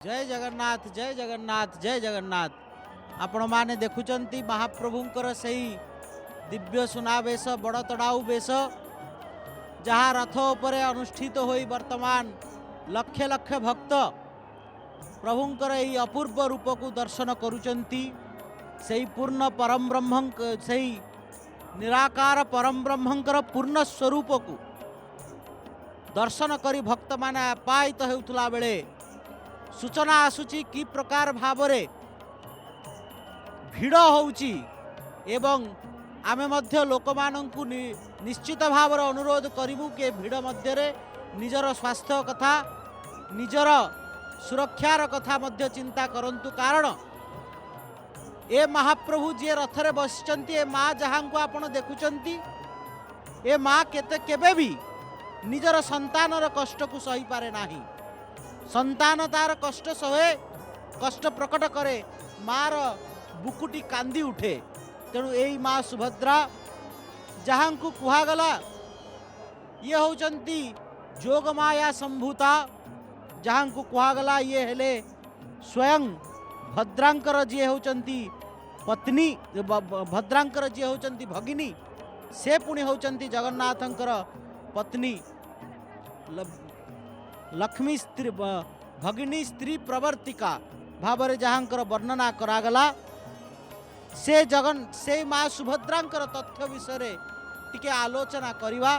जय जगन्नाथ जय जगन्नाथ जय जगन्नाथ। आपण माने देखुचंती महाप्रभुंकर सही दिव्य सुनावेश बड़ तड़ाऊ बेश जहाँ रथ उपरे अनुष्ठित होई वर्तमान लक्ष लक्ष भक्त प्रभुंकर यही अपूर्व रूप को दर्शन करुचंती। सही पूर्ण परम ब्रह्म सही निराकार परम ब्रह्मंकर पूर्ण स्वरूप को दर्शन करी भक्त माने आपायित हेउथुला बेले सूचना आसुची कि प्रकार भावरे भिड़ होउची एवं आमे मध्य लोक मानंकु निश्चित भावर अनुरोध करिबु के भिड़ मध्य रे निजर स्वास्थ्य कथा निजर सुरक्षार कथा मध्य चिंता करंतु। कारण ए महाप्रभु जे रथरे बसिचंती ए माँ जहां को आपण देखुचंती ए माँ केते केबे भी निजर संतानर कष्ट को सही पारे नाही। संतान तार कष्ट सहे कष्ट प्रकट करे मार बुकुटी कांदी उठे। तेणु यही माँ सुभद्रा जहां को कुहागला ये होचंती जोगमाया संभूता जहां को कुहागला ये हेले स्वयं भद्रांकर जी होचंती पत्नी भद्रांकर जी होचंती भगिनी से पुणी होचंती जगन्नाथंकर पत्नी लक्ष्मी स्त्री भगिनी स्त्री प्रवर्तिका भावरे जहांकर वर्णना करागला से माँ सुभद्रांकर तथ्य विषय टिके आलोचना करिवा।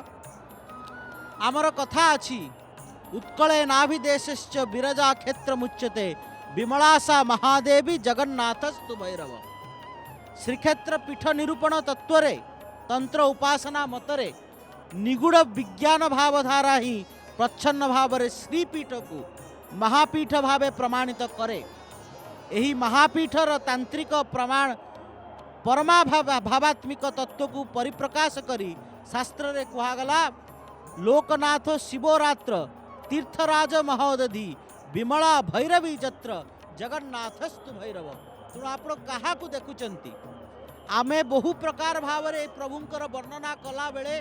आमर कथा अछि उत्कले नाभिदेशश्च विरजा क्षेत्र मुच्यते विमलासा महादेवी जगन्नाथस्तु भैरव। श्रीक्षेत्र पीठ निरूपण तत्वरे तंत्र उपासना मतरे निगूढ़ विज्ञान भावधारा ही प्रच्छन्न भावरे श्रीपीठ को महापीठ भावे प्रमाणित करे। यही महापीठर तांत्रिक प्रमाण परमा भावात्मिक तत्व को परिप्रकाश करी शास्त्र रे कुहागला लोकनाथ शिवरात्र तीर्थराज महोदधि विमला भैरवी जत्र जगन्नाथस्तु भैरव। तेणु आप क्या देखुंती आमे बहु प्रकार भावरे प्रभुंकर वर्णना कला बेले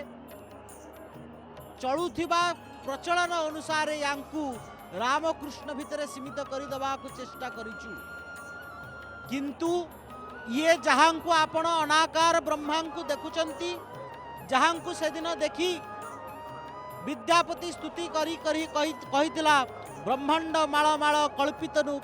चलुथिबा प्रचलन अनुसार यांकु रामकृष्ण भितर सीमित करदेवा चेष्टा करिचु। किंतु ये जहां को आपण अनाकार ब्रह्मा को देखुचंती जहां को से दिन देखी विद्यापति स्तुति करी करी कहितला ब्रह्मांड माळ माळ कल्पितनु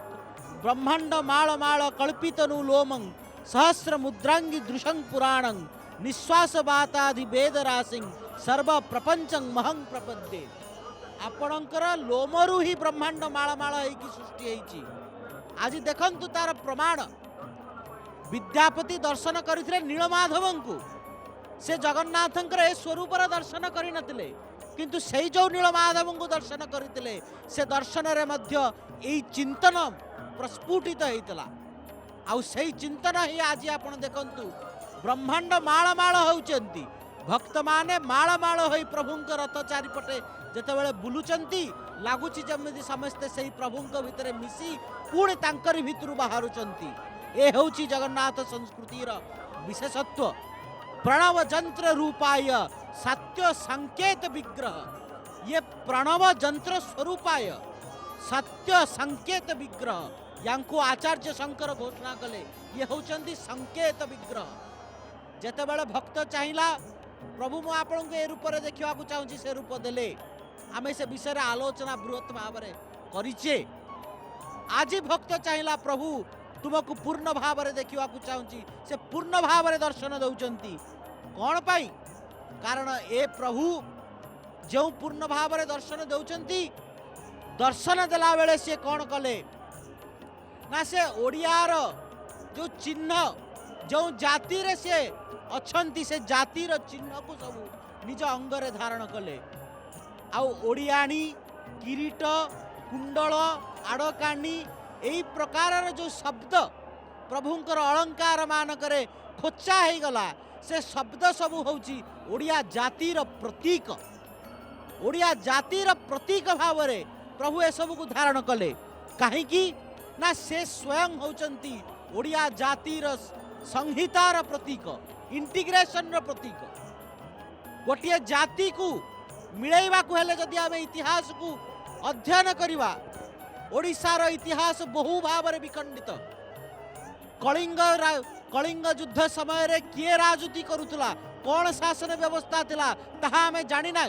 ब्रह्मांड माळ माळ कल्पितनु लोमं सहस्र मुद्रांगी दृशं पुराणं निश्वास बातादि वेद रासिं सर्व प्रपंचं महं प्रपद्ये। आपणकर लोमरु ही ब्रह्मांड माळ माळ होइकी सृष्टि होइची। आज देखंतु तार प्रमाण विद्यापति दर्शन करथिले नीलमाधवं को से जगन्नाथंकर ए स्वरूपर दर्शन करि नथिले किंतु सेई जो नीलमाधवं को दर्शन करथिले से दर्शन रे मध्य एई चिंतन प्रस्फुटित हेतला। आउ सेई चिंतन ही आज आपण देखंतु ब्रह्मांड माळ माळ होउचंती भक्त माने माळ माळ होई प्रभुंक रथ चारिपटे जेतेबेले बुलुचंती लागुची जमिति समस्ते सेई प्रभुंक भितरे मिसी पुणे तांकरी भितरु बाहरुचंती। ए होउची जगन्नाथ संस्कृतिर विशेषत्व। प्रणव जंत्र रूपाय सत्य संकेत विग्रह ये प्रणव जंत्र स्वरूपाय सत्य संकेत विग्रह यांको आचार्य शंकर घोषणा कले ये होउचंती संकेत विग्रह। जेतेबेले भक्त चाहिला प्रभु मु आपन ए रूप रे देखिवा को चाहूची से रूप देले आमे से विषय रे आलोचना बृहत भाव रे करिचे। आज भक्त चाहिला प्रभु तुमको पूर्ण भाव रे देखिवा को चाहूची से पूर्ण भाव रे दर्शन दउचंती। कोन पाई कारण ए प्रभु जो पूर्ण भाव रे दर्शन दउचंती दर्शन देला बेले से कोन कले ना से ओडियार जो चिन्ह जो जाति रे से अछंती से जातिर चिन्ह को सब निज अंगरे धारण कले। आउ ओडियाणी किरीट कुंडल आड़काणी यही प्रकार जो शब्द प्रभुंकर अलंकार मानकरे खोचा हो गला से शब्द सबू होची ओडिया जातिर प्रतीक। ओडिया जातिर प्रतीक भाव रे प्रभु ए सब को धारण कले कहीं ना से स्वयं होचंती ओडिया जातिर संहितार प्रतीक इंटीग्रेशन प्रतीक। गोटे जाति को मिलैवा को हेले जदि आमे इतिहास को अध्ययन करिवा ओडिशार इतिहास बहु भाव में विखंडित। कलिंग युद्ध समय रे किए राजनीति करुला, कौन शासन व्यवस्था थिला ताहा हमें जानी ना।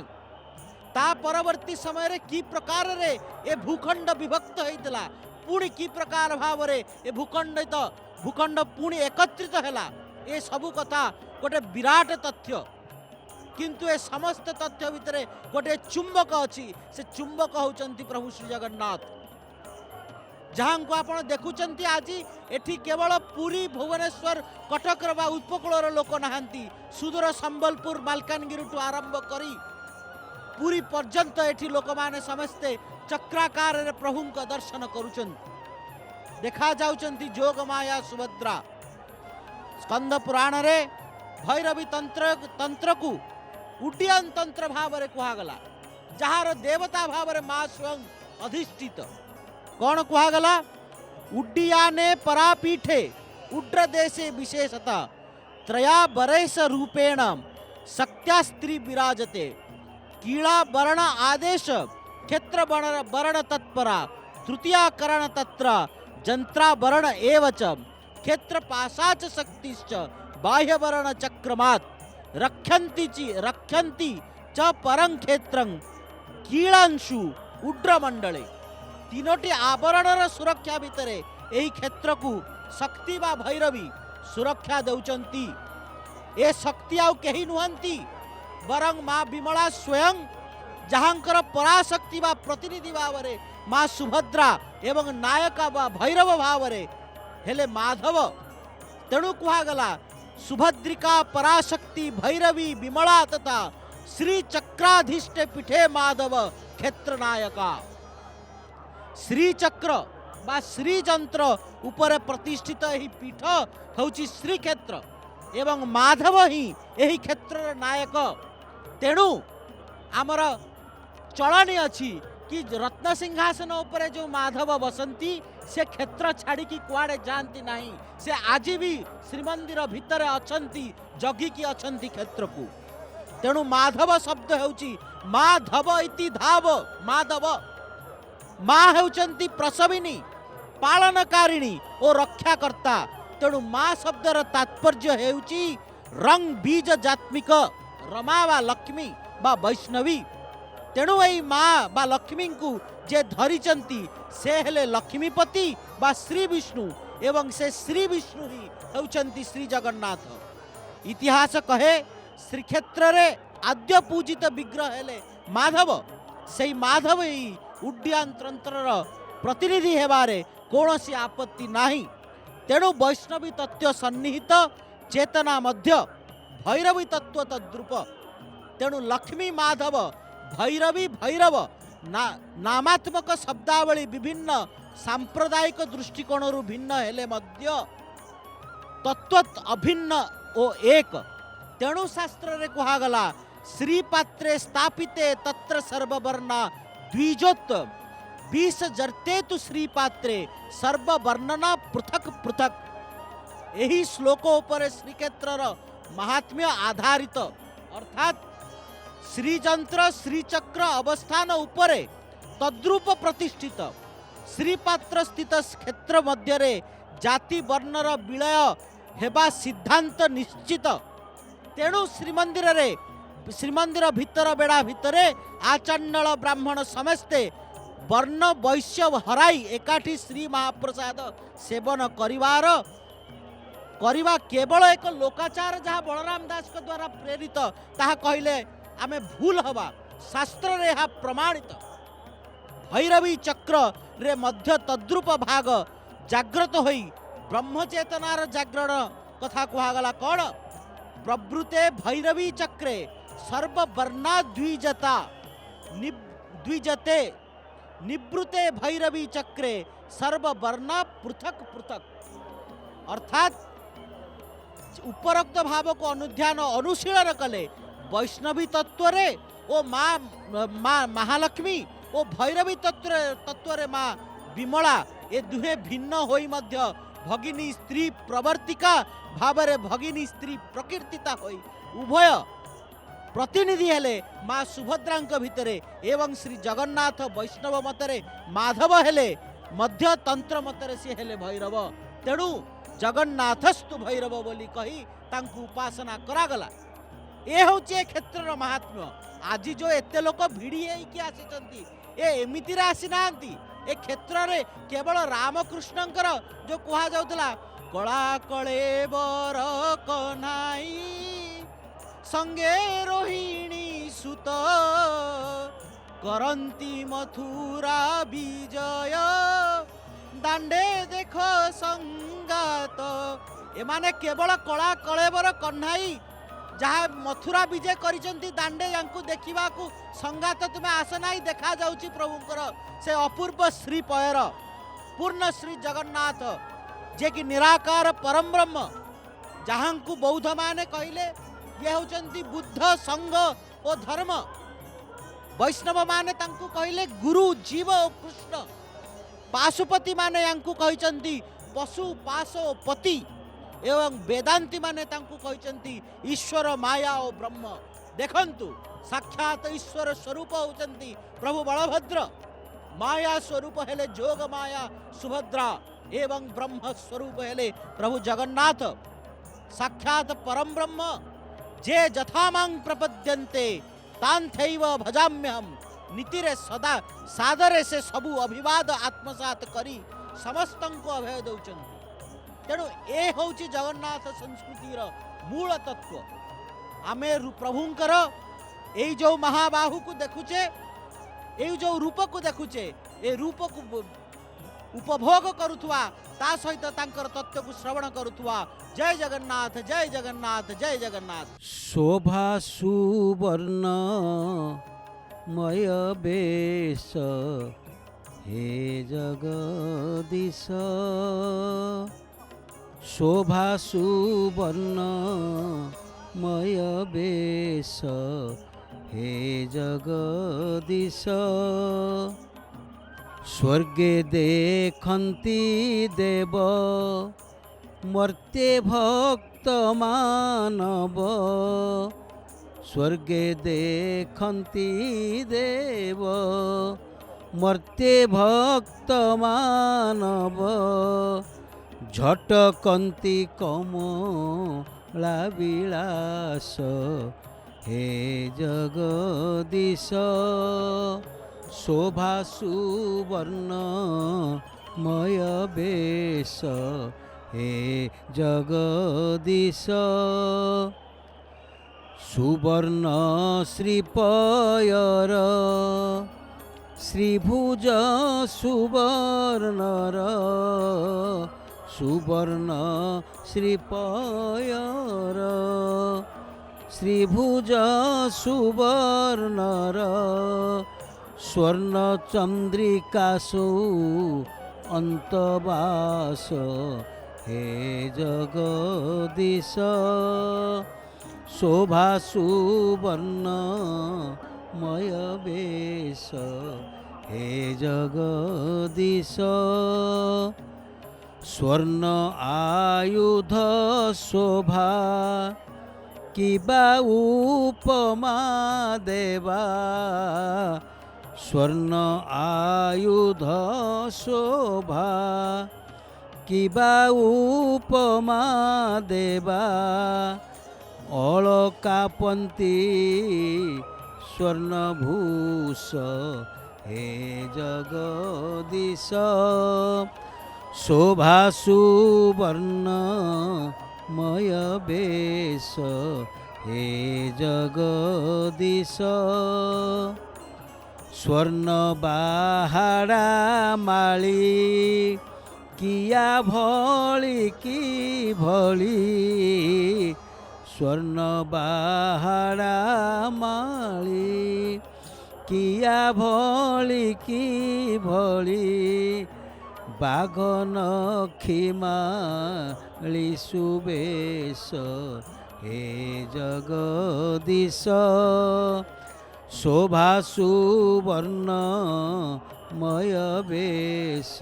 ता परवर्ती समय रे की प्रकार रे ए भूखंड विभक्त होइतला, पुणी की प्रकार भाव रे ए भूखंड पुणी एकत्रित हैला। ए सबु कथा गोटे विराट तथ्य, किंतु ए समस्त तथ्य भितरे गोटे चुंबक अछि। से चुंबक होचंती प्रभु श्री जगन्नाथ, जहां को आपण देखुचंती। आज एठी केवल पुरी भुवनेश्वर कटक बा उपकूलर लोक नहांती, सुदूर संबलपुर मालकानगिरी टू आरंभ करी पुरी पर्यंत एठी लोक माने समस्ते चक्राकार रे प्रभु को दर्शन करुचंती। देखा जाउचंती जोग माया सुभद्रा। स्कंद पुराण रे भैरवी तंत्र को उड्डयन तंत्र भाव रे कुहागला, जहार देवता भाव रे मां स्वयं अधिष्ठित। कौन कुहागला? उड्डीयाने परापीठे उड्र देशे विशेषतः त्रया बरेश रूपेण शक्त्या स्त्री विराजते। कीड़ा वर्ण आदेश क्षेत्र वर्ण तत्परा तृतीया करण तत्र जंत्रा वर्ण एवच क्षेत्र पाशाच शक्तिश्च बाह्य वर्ण चक्रमात् रक्षन्ति च परं क्षेत्रं कीड़ांशु उड्र मंडले। तीनोटी आवरणर सुरक्षा भितरे एही क्षेत्र को शक्ति बा भैरवी सुरक्षा देउचंती। ए शक्ति आउ केही नुहंती, बरं मां विमला स्वयं, जहांकर पराशक्ति बा प्रतिनिधि भाव रे मां सुभद्रा एवं नायका बा भैरव भाव रे हेले माधव। तेणु कुहागला सुभद्रिका पराशक्ति भैरवी विमला तथा श्री चक्राधीष्टे पीठे माधव क्षेत्र नायका। श्री चक्र बा श्री जंत्र उपरे प्रतिष्ठित एही पीठ होची श्री क्षेत्र एवं माधव ही एही क्षेत्र नायक। तेणु आमर चलनी अच्छी कि रत्न सिंहासन उपरे जो माधव बसंती से क्षेत्र छाड़ी की कुआड़े जानती नहीं। से आज भी श्रीमंदिर भितर अछंती, जगी की अछंती क्षेत्र को। तेणु माधव शब्द होची माधव इति धाव। माधव माँ हेउचंती प्रसविनी, पालनकारिणी और रक्षाकर्ता। तेणु माँ शब्दर तात्पर्य हेउची रंग बीज जात्मिक रमा बा लक्ष्मी बा वैष्णवी। तेणु एई माँ बा लक्ष्मी को जे धरिचंती से हेले लक्ष्मीपति बा श्री विष्णु एवं से श्री विष्णु ही हेउचंती श्री जगन्नाथ। इतिहास कहे श्रीक्षेत्र रे आद्य पूजित विग्रह हेले माधव। से माधव ही उड्डयन तंत्रर प्रतिनिधि हेबारे कौनसी आपत्ति नाही। तेणु वैष्णवी तत्व सन्निहित चेतना मध्य भैरवी तत्व तद्रूप। तेणु लक्ष्मी माधव भैरवी भैरव नामात्मक शब्दावली विभिन्न सांप्रदायिक दृष्टिकोण भिन्न हेले मध्य तत्व अभिन्न ओ एक। तेणु शास्त्र रे कुहागला श्रीपात्रे स्थापिते तत्र सर्ववर्णा द्विजोत 20 जर्ते तु श्रीपात्रे सर्ववर्णना पृथक पृथक। यही श्लोक उपरे श्रीक्षेत्रर महात्म्य आधारित, अर्थात श्रीजंत्र श्रीचक्र अवस्थान उपरे तद्रूप प्रतिष्ठित श्रीपात्र स्थित क्षेत्र मध्य जाति वर्णर विलय हेबा सिद्धांत निश्चित। तेणु श्रीमंदिर भितर बेड़ा भितरे आचंडल ब्राह्मण समस्ते वर्ण वैश्य हराई एकाठी श्री महाप्रसाद सेवन करिवा केवल एक लोकाचार जहाँ बलराम दास के द्वारा प्रेरित ताहा कहले आमे भूल हवा। शास्त्र रे हा प्रमाणित। भैरवी चक्र रे मध्य तद्रूप भाग जाग्रत होई ब्रह्मचेतनार जागरण कथा कुहागला। कौन? प्रवृते भैरवी चक्रे सर्ववर्णा द्विजता द्विजते निवृते भैरवी चक्रे सर्ववर्णा पृथक पृथक। अर्थात उपरोक्त भाव को अनुध्यान अनुशीलन कले वैष्णवी तत्व रे ओ माँ महालक्ष्मी ओ भैरवी तत्व रे माँ विमला ए दुहे भिन्न होई मध्य भगिनी स्त्री प्रवर्तिका भाव रे भगिनी स्त्री प्रकीर्तिता होई उभय प्रतिनिधि हेले माँ सुभद्रांक भितरे एवं श्री जगन्नाथ वैष्णव मतरे माधव हेले मध्य तंत्र मतरे सी हेले भैरव तेणु जगन्नाथस्तु भैरव बोली कही तांकु उपासना करागला। ए हूँ क्षेत्र महात्म्य। आज जो एते लोक भिड़ी होइकी आसी एमिति आसी ना ए क्षेत्र रे केवल रामकृष्णंकर जो कहा जाउतला कला कले बर कन्हाई संगे रोहिणी सुत करंती मथुरा विजय दांडे देख संगात। एमाने केवल कला कलेबर कन्हाई जहाँ मथुरा विजय करिसंती दांडे यांकु देखिबा को संगात तुमे आस नाही देखा जाउची प्रभुंकर से अपूर्व श्री पयर पूर्ण श्री जगन्नाथ जे कि निराकार परम ब्रह्म जहाँ को बौद्ध माने कहले ये होचंती बुद्ध संघ और धर्म। वैष्णव माने तांकु कहले गुरु जीव और कृष्ण। पाशुपति माने यांकु कहिचंती पशु पाशो पति एवं वेदांती माने तांकु कहिचंती ईश्वर माया और ब्रह्म। देखंतु साक्षात ईश्वर स्वरूप होचंती प्रभु बलभद्र, माया स्वरूप हेले जोग माया सुभद्रा एवं ब्रह्म स्वरूप हेले प्रभु जगन्नाथ। साक्षात परम ब्रह्म जे जथामां प्रपद्यन्ते तांथैव भजाम्यहम नीतिरे सदा सादरे से सबु अभिवाद आत्मसात करी समस्तंको अभय दौचंती। तेणु ए होची जगन्नाथ संस्कृतिर मूल तत्व। आमे प्रभुंकर ए जो महाबाहु को देखुचे ए जो रूप को देखुचे ए रूप को उपभोग करुथुआ ता सहित तांकर तत्व को श्रवण करुथुआ। जय जगन्नाथ जय जगन्नाथ जय जगन्नाथ। शोभा सुवर्ण मय बेश हे जगदीश शोभा सुवर्ण मय बेश हे जगदीश स्वर्गे देखन्ति देव मर्त्ये भक्त मानव स्वर्गे देखन्ति देव मर्त्ये भक्त मानव झटकन्ति कमला विलास हे जगदीश शोभा सुवर्ण मय बेश हे जगदीश सुवर्ण श्रीपयर श्रीभुज सुवर्णर सुवर्ण श्रीपयर श्रीभुज सुवर्णर स्वर्ण चंद्रिकासु अंतवास हे जगदीश शोभा सुवर्ण मय बेश हे जगदीश स्वर्ण आयुध शोभा किबा उपमा देवा स्वर्ण आयुध शोभा किबा उपमा देवा अलकापन्ती स्वर्णभूष हे जगदीश शोभा सुवर्ण मय बेश हे जगदीश स्वर्ण बाहाड़ा माली किया भली की भली स्वर्ण बाहाड़ा माली किया भली की भली बाघन खिमाली सुबेश हे जगदीश शोभा सुवर्ण मय बेश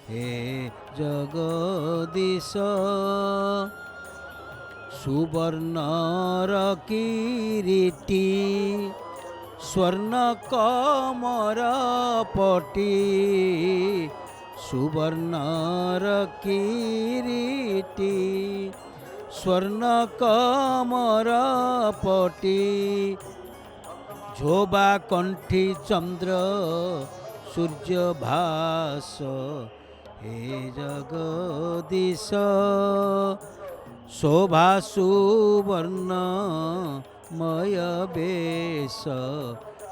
हे जगदीश सुवर्णर किरीटी स्वर्ण कमर पटी सुवर्णर किरीटी स्वर्ण कमर पटी झोबा कंठी चंद्र सूर्य भास हे जगदीश शोभा सुवर्ण मय बेश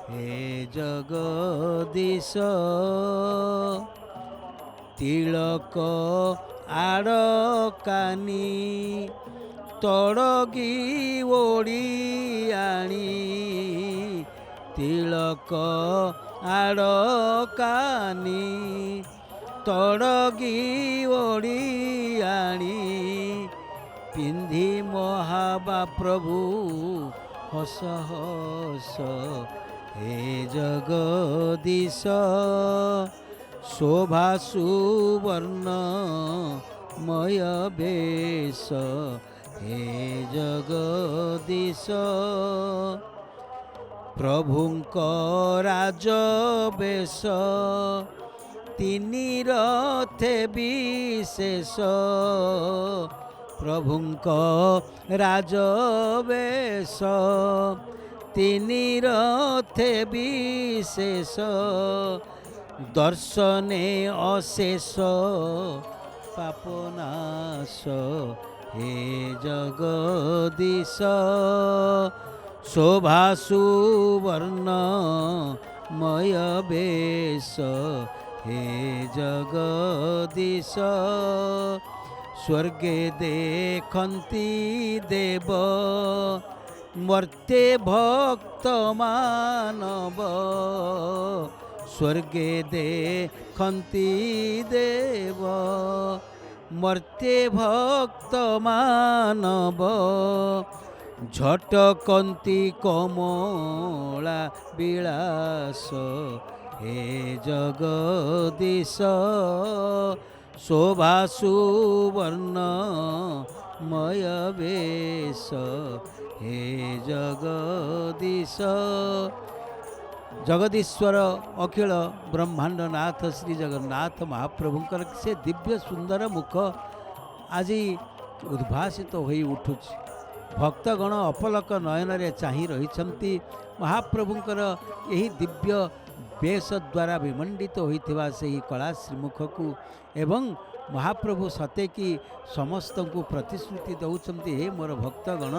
हे जगदीश तिलक आड़कानी तड़गी ओडियाणी तिलक आड़कानी तड़गी ओडियाणी पिंधि महाबा प्रभु हस हस हे जगदीश शोभा सुवर्ण मय बेश हे जगदीश प्रभुंक राज बेश तिनि रथे विशेष प्रभुंक राज बेश तिनि रथे विशेष दर्शने अशेष पापनाश हे जगदीश शोभा सुवर्ण मय बेश हे जगदीश स्वर्गे देखन्ति देव मर्ते भक्त मानव स्वर्गे देखन्ति देव मर्ते भक्त मानव झटकन्ति कमला विलास हे जगदीश शोभा सुवर्ण मय बेश हे जगदीश जगदीश्वर अखिल ब्रह्मांड नाथ श्री जगन्नाथ महाप्रभुंकर से दिव्य सुंदर मुख आज उद्भासित हो उठुछि भक्तगण अपलक नयन चाहि रही महाप्रभुंकर यही दिव्य बेश द्वारा विमंडित होइथिबा सेही कला श्रीमुख को एवं महाप्रभु सते कि समस्त को प्रतिश्रुति दौरान हे मोर भक्तगण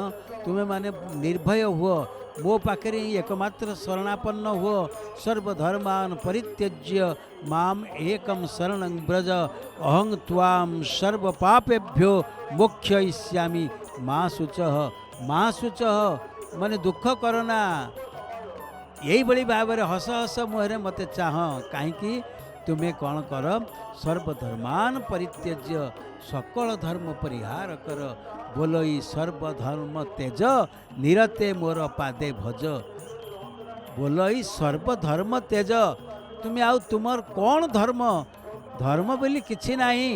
तुम्हें माने निर्भय हुओ मो पाखे एकमात्र शरणापन्न हुओ सर्वधर्मान परित्यज्य माम एकम शरणं ब्रज अहं त्वां सर्व पापेभ्यो मोक्षयिष्यामि माँ शुचः माने दुख करना यही बड़ी भाव में हस हस मुहरे मत चाह कहीं तुम्हें कौन कर सर्वधर्मान परित्यज्य सकल धर्म परिहार कर बोलई सर्वधर्म तेज निरते मोर पादे भज बोलई सर्वधर्म तेज तुम्हें आउ तुमर कौन धर्म धर्म बोली किछि नाही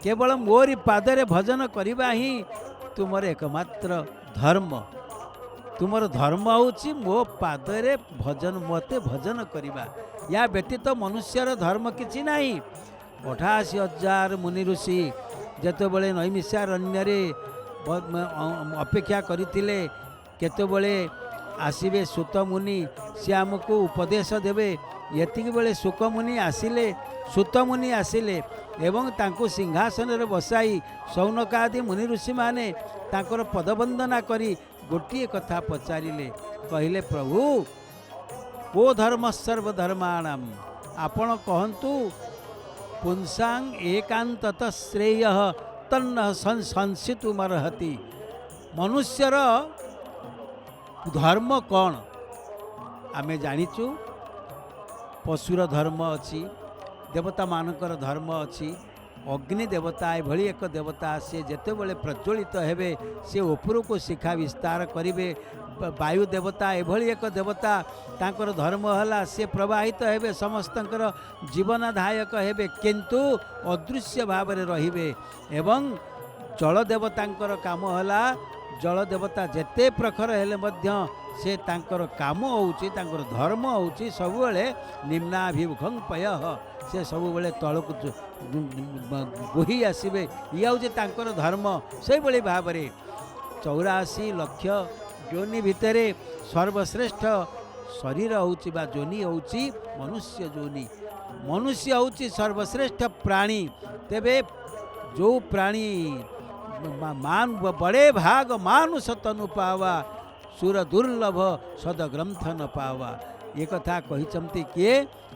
केवल मोरी पादरे भजन करवा ही तुमर एकमात्र धर्म तुमर धर्म होची मो पादरे भजन मते भजन करवा या व्यतीत मनुष्यर धर्म किछि नाही 88,000 मुनि ऋषि जेतेबेले नैमिषारण्य अपेक्षा करथिले केतेबेले आसीबे सुत मुनि से आमको उपदेश देवे यतिक बेले सुक मुनि आसिले सुत मुनि आसिले एवं तांको सिंहासन रे बसाई सौनकादि मुनि ऋषि माने तांकर पदवंदना करी गोटे कथा पचारिले कहले प्रभु को धर्म सर्वधर्माणाम आपण कहंतु पुंसांग एकांतत श्रेय तन्न संसितुमर्हति मनुष्यर धर्म कौन आमे जानिचु पशुर धर्म अच्छी देवता मानकर धर्म अच्छी अग्नि देवता एभली एक देवता से जेतेबेले प्रज्वलित हेबे से उपरू को शिखा विस्तार करिवे वायु देवता एभली एक देवता तांकर धर्म हला से प्रवाहित हेबे समस्तंकर जीवनदायक हेबे किंतु अदृश्य भाव में रहिबे एवं जल देवतांकर काम हला जल देवता जेते प्रखर हेले मध्य से तांकर काम होउची तांकर धर्म होउची सबुबले निम्नाभिमुखं पयः से सबुबले तळକୁ बोही आसबे या हूँ तांकर धर्म से भली भाव 84 लाख योनि भितर सर्वश्रेष्ठ शरीर होउची बा जोनि होउची मनुष्य जोनि मनुष्य होउची सर्वश्रेष्ठ प्राणी तेबे जो प्राणी मान बड़े भाग मानुष तनु पावा सुर दुर्लभ सद ग्रंथ न पावा ये कथा कही किए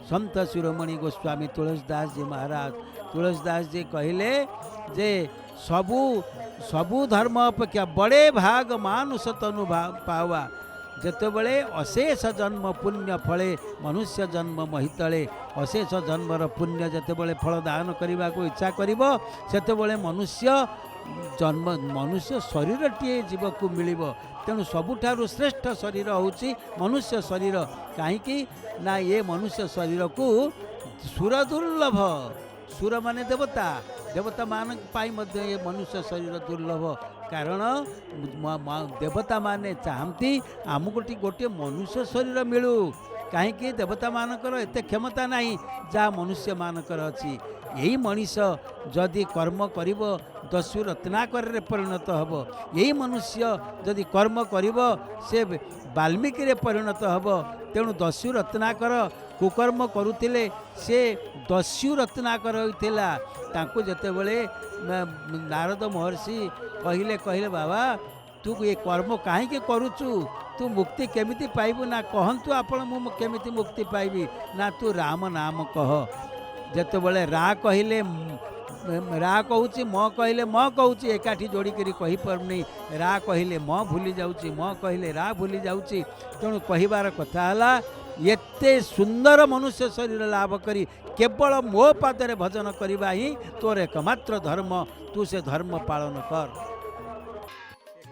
संत शिरोमणि गोस्वामी तुलसीदास जी महाराज तुलसीदास जी कहले जे सबु धर्म अपेक्षा बड़े भाग मानुष तनु पावा जेतेबेले अशेष जन्म पुण्य फले मनुष्य जन्म महितले अशेष जन्मर पुण्य जेतेबेले फल दान करने को इच्छा करिबो सेतेबेले मनुष्य जन्म मनुष्य शरीरटीए जीवक मिलिबो तेणु सबुठारु श्रेष्ठ शरीर होउची मनुष्य शरीर कहीं ना ये मनुष्य शरीर को सुर दुर्लभ सुर माने देवता देवता मान पाई मध्य ये मनुष्य शरीर दुर्लभ कारण देवता माने चाहती आमको गोटे मनुष्य शरीर मिलू कहीं देवता मानकर एते क्षमता नहीं जहाँ मनुष्य मानकर अच्छी यही मनीष जदि कर्म करिब दस्यु रत्नाकर परिणत हब यही मनुष्य जदि कर्म करिब से वाल्मीकि रे परिणत हब तेणु दस्यु रत्नाकर कुकर्म करुले से दस्यु रत्नाकर होइतिला तांको जेतेबेले नारद महर्षि कहले बाबा तू ये कर्म कहीं करुचु तू मुक्ति केमिति पाइबु ना कहंतु आपण मु केमिति मुक्ति पाइबी ना तू राम नाम कह जेतेबेले रा कहले रा कहूँ म कहले म कहूँ एकाठी जोड़िकी कहीपरनी रा कहले म भूली जाऊँगी म कहले रा भूली जाऊँगी तेणु कहबार कथा है एते सुंदर मनुष्य शरीर लाभ करी केवल मो पादरे भजन करवा ही तोर एकमात्र धर्म तू से धर्म पालन कर।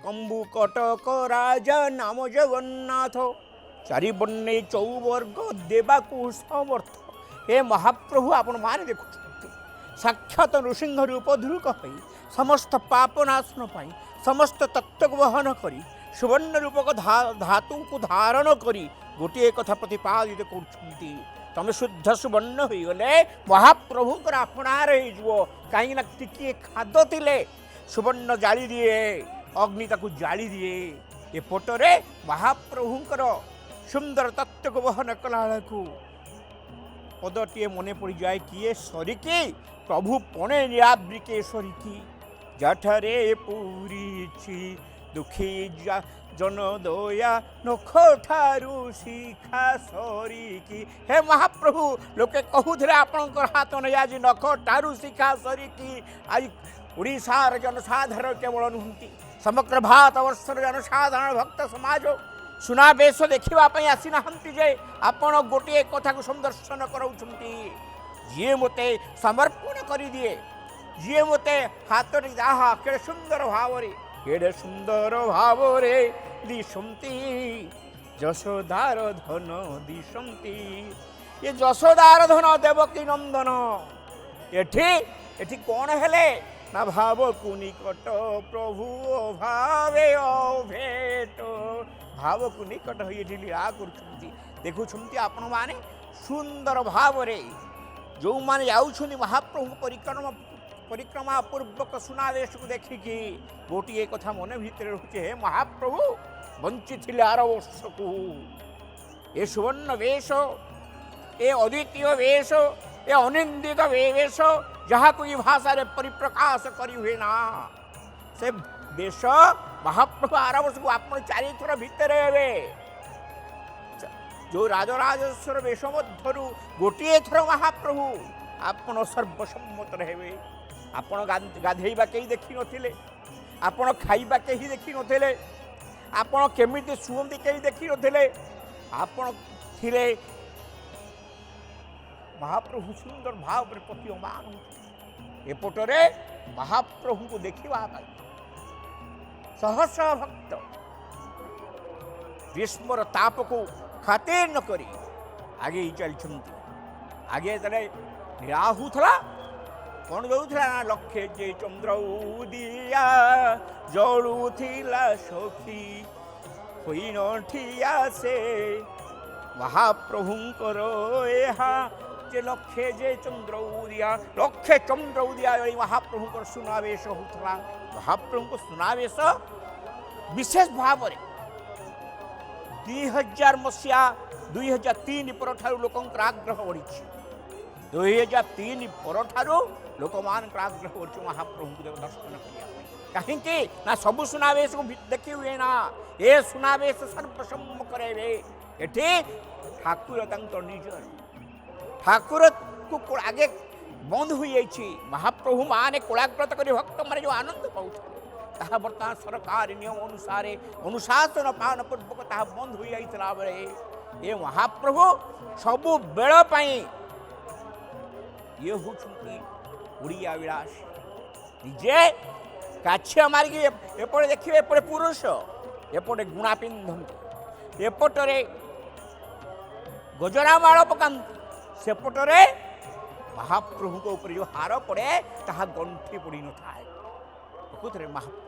कंबु कटक राजा नाम जगन्नाथ चारिबन्ने चौवर्ग देवाकु समर्थ हे महाप्रभु आपण मान देखु साक्षात नृसिंह रूप धृक पाई समस्त पापनाशन पाई समस्त तत्व वहन करी सुवर्ण रूपक धातु को धारण करी गोटे कथा प्रतिपादित कर तमें शुद्ध सुवर्ण हो गले महाप्रभुकर आपणार हो कहीं टिके खाद थिले सुवर्ण जाली दिए अग्नि ताकू जाली दिए एपटरे महाप्रभुकर सुंदर तत्व को वहन कला को पदटे मने पड़ जाए किए सरिकी प्रभु पणे निराब्रिके सरिकी जठरे पूरी दुखी जन दया नख ठारू शिखा सरिकी हे महाप्रभु लोके कहूले आपणकर हाथ नहीं आज नख ठारू शिखा सरिकी आज ओडिशार जनसाधारण केवल नुहति समग्र भारतवर्षर जनसाधारण भक्त समाज सुनावेश देखापी आसी ना जे आपण गोटे कथा को संदर्शन कराउछंती जी मते समर्पण कर दिए जी मते हाथ जहा के सुंदर भाव केड़े सुंदर भाव दिशंती जशोदार धन दिशंती ये जशोदार धन देवकी नंदन एठी कौन हेले ना भाव को निकट प्रभु भावे भेट भाव को निकट ये लीला कर देखुं आपण मैंने सुंदर भाव जो मैंने जाऊँ महाप्रभु परिक्रमा पूर्वक सुनावेश को देखिकी गोटे कथा मन भितर रोचे हे महाप्रभु बंची थे आर वर्ष को ये सुवर्ण वेश ये अद्वितीय वेश ये अनिंदित वेश जहाँ को भाषा परिप्रकाश करी हुए ना से वेश महाप्रभु आर वर्ष को आप चारिथर भितर जो राजराजेश्वर वेश मध्य गोटे थर महाप्रभु आपण सर्वसम्मत रहे आपण गाधेबा कहीं देखी नथिले आपण खाइबा कहीं देखी नथिले आपण केमिति सुहंती कहीं देखी नथिले आपण थिले महाप्रभु सुंदर भाव पर पतिमान एपटरे महाप्रभु को देखा सहस्र भक्त ग्रीष्मर ताप को खातिर न करी आगे ही चलती आगे तले राहु थला कौन जाऊला ना लक्ष्य जे चंद्र उदिया जलुला सखी ହୋଇନ ଠିଆ ସେ ମହାପ୍ରଭୁଙ୍କର ଏହା ଯେ ଲକ୍ଷେ ଯେ ଚନ୍ଦ୍ର ଉଦିଆ ଲକ୍ଷେ ଚନ୍ଦ୍ର ଉଦିଆ ଏଇ ମହାପ୍ରଭୁଙ୍କର ସୁନାବେଶ ହେଉଥିଲା। ମହାପ୍ରଭୁଙ୍କ ସୁନାବେଶ ବିଶେଷ ଭାବରେ 2000 ମସିହା 2003 ପରଠାରୁ ଲୋକଙ୍କର ଆଗ୍ରହ ବଢ଼ିଛି। 2003 ପରଠାରୁ ଲୋକମାନଙ୍କର ଆଗ୍ରହ ବଢ଼ିଛି ମହାପ୍ରଭୁଙ୍କୁ ଦର୍ଶନ କରିବା ପାଇଁ। କାହିଁକି ନା ସବୁ ସୁନାବେଶକୁ ଦେଖି ହୁଏ ନା, ଏ ସୁନାବେଶ ସର୍ବସମ୍ମୁଖରେ ଏଠି ଠାକୁର ତାଙ୍କ ନିଜର ଠାକୁରକୁ ଆଗେ ବନ୍ଦ ହୋଇଯାଇଛି। ମହାପ୍ରଭୁ ମାନେ କୋଳାଗ୍ରତ କରି ଭକ୍ତମାନେ ଯେଉଁ ଆନନ୍ଦ ପାଉଛନ୍ତି ତାହା ବର୍ତ୍ତମାନ ସରକାର ନିୟମ ଅନୁସାରେ ଅନୁଶାସନ ପାଳନ ପୂର୍ବକ ତାହା ବନ୍ଦ ହୋଇଯାଇଥିଲା ବେଳେ ଏ ମହାପ୍ରଭୁ ସବୁବେଳ ପାଇଁ ଇଏ ହେଉଛନ୍ତି ଓଡ଼ିଆ ବିଳାସ। ନିଜେ କାଛିଆ ମାରିକି ଏପଟେ ଦେଖିବେ, ଏପଟେ ପୁରୁଷ, ଏପଟେ ଗୁଣା ପିନ୍ଧନ୍ତି, ଏପଟରେ ଗଜରା ମାଳ ପକାନ୍ତି, ସେପଟରେ ମହାପ୍ରଭୁଙ୍କ ଉପରେ ଯେଉଁ ହାର ପଡ଼େ ତାହା ଗଣ୍ଠି ପଡ଼ିନଥାଏ। ପ୍ରକୃତରେ ମହାପ୍ରଭୁ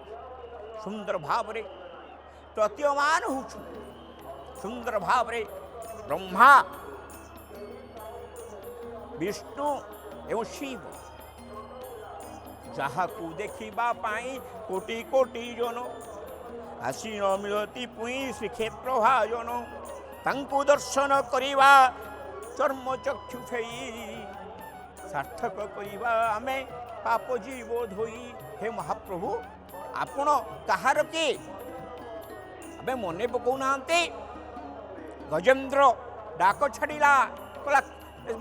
ସୁନ୍ଦର ଭାବରେ ପ୍ରତୀୟମାନ ହେଉଛନ୍ତି। ସୁନ୍ଦର ଭାବରେ ବ୍ରହ୍ମା ବିଷ୍ଣୁ ଏବଂ ଶିବ ଯାହାକୁ ଦେଖିବା ପାଇଁ କୋଟି କୋଟି ଜନ ଆସି ନ ମିଳତି ପୁଣି ଶ୍ରୀକ୍ଷେତ୍ର ଭାଜନ ତାଙ୍କୁ ଦର୍ଶନ କରିବା ଚର୍ମଚକ୍ଷୁ ଛେଇ ସାର୍ଥକ କରିବା ଆମେ ପାପ ଜୀବ ଧୋଇ। ହେ ମହାପ୍ରଭୁ ଆପଣ କାହାର କି ଆମେ ମନେ ପକାଉନାହାନ୍ତି? ଗଜେନ୍ଦ୍ର ଡାକ ଛାଡ଼ିଲା, କହିଲା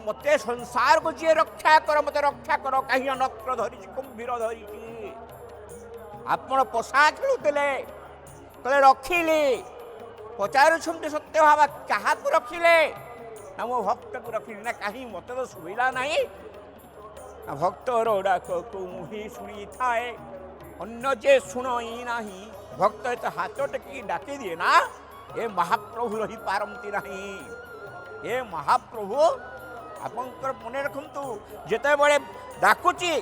ମୋତେ ସଂସାରକୁ ଯିଏ ରକ୍ଷା କର, ମୋତେ ରକ୍ଷା କର, କାହିଁ ଅନକ୍ର ଧରିଛି କୁମ୍ଭୀର ଧରିଛି। ଆପଣ ପୋଷା ଖେଳୁଥିଲେ, କହିଲେ ରଖିଲି। ପଚାରୁଛନ୍ତି ସତ୍ୟ ଭାବା କାହାକୁ ରଖିଲେ? ନା ମୋ ଭକ୍ତକୁ ରଖିଲି। ନା କାହିଁ ମୋତେ ତ ଶୁଭିଲା ନାହିଁ। ନା ଭକ୍ତର ଡାକକୁ ମୁଁ ହିଁ ଶୁଣିଥାଏ, ଅନ୍ୟ ଯେ ଶୁଣଇ ନାହିଁ। ଭକ୍ତ ଏତ ହାତ ଟେକି ଡାକି ଦିଏ ନା, ଏ ମହାପ୍ରଭୁ ରହିପାରନ୍ତି ନାହିଁ। ଏ ମହାପ୍ରଭୁ ଆପଣଙ୍କର ମନେ ରଖନ୍ତୁ, ଯେତେବେଳେ ଡାକୁଛି